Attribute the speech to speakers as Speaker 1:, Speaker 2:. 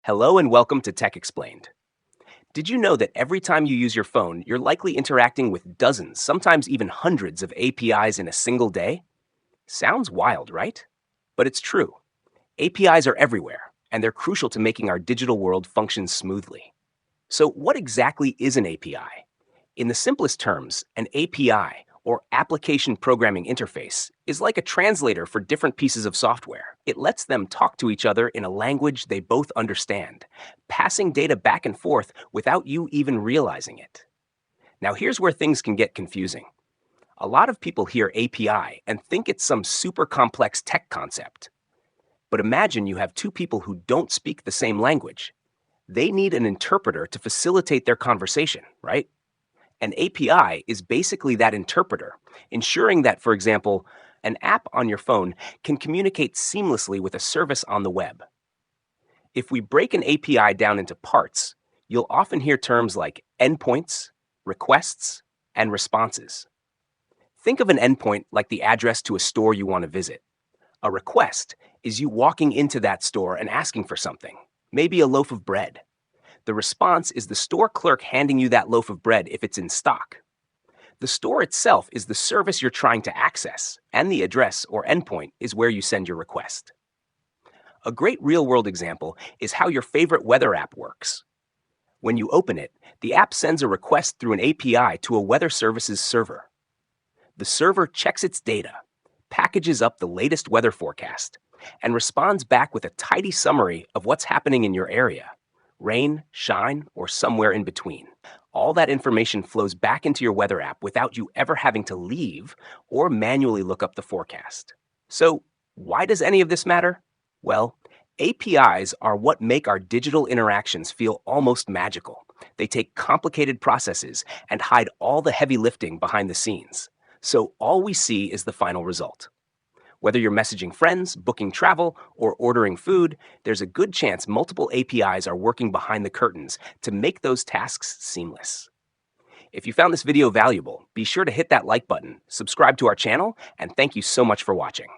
Speaker 1: Hello and welcome to Tech Explained. Did you know that every time you use your phone, you're likely interacting with dozens, sometimes even hundreds of APIs in a single day? Sounds wild, right? But it's true. APIs are everywhere, and they're crucial to making our digital world function smoothly. So, what exactly is an API? In the simplest terms, an API, or Application Programming Interface, is like a translator for different pieces of software. It lets them talk to each other in a language they both understand, passing data back and forth without you even realizing it. Now, here's where things can get confusing. A lot of people hear API and think it's some super complex tech concept. But imagine you have two people who don't speak the same language. They need an interpreter to facilitate their conversation, right? An API is basically that interpreter, ensuring that, for example, an app on your phone can communicate seamlessly with a service on the web. If we break an API down into parts, you'll often hear terms like endpoints, requests, and responses. Think of an endpoint like the address to a store you want to visit. A request is you walking into that store and asking for something, maybe a loaf of bread. The response is the store clerk handing you that loaf of bread if it's in stock. The store itself is the service you're trying to access, and the address or endpoint is where you send your request. A great real-world example is how your favorite weather app works. When you open it, the app sends a request through an API to a weather services server. The server checks its data, packages up the latest weather forecast, and responds back with a tidy summary of what's happening in your area. Rain, shine, or somewhere in between. All that information flows back into your weather app without you ever having to leave or manually look up the forecast. So, why does any of this matter? Well, APIs are what make our digital interactions feel almost magical. They take complicated processes and hide all the heavy lifting behind the scenes. So all we see is the final result. Whether you're messaging friends, booking travel, or ordering food, there's a good chance multiple APIs are working behind the curtains to make those tasks seamless. If you found this video valuable, be sure to hit that like button, subscribe to our channel, and thank you so much for watching.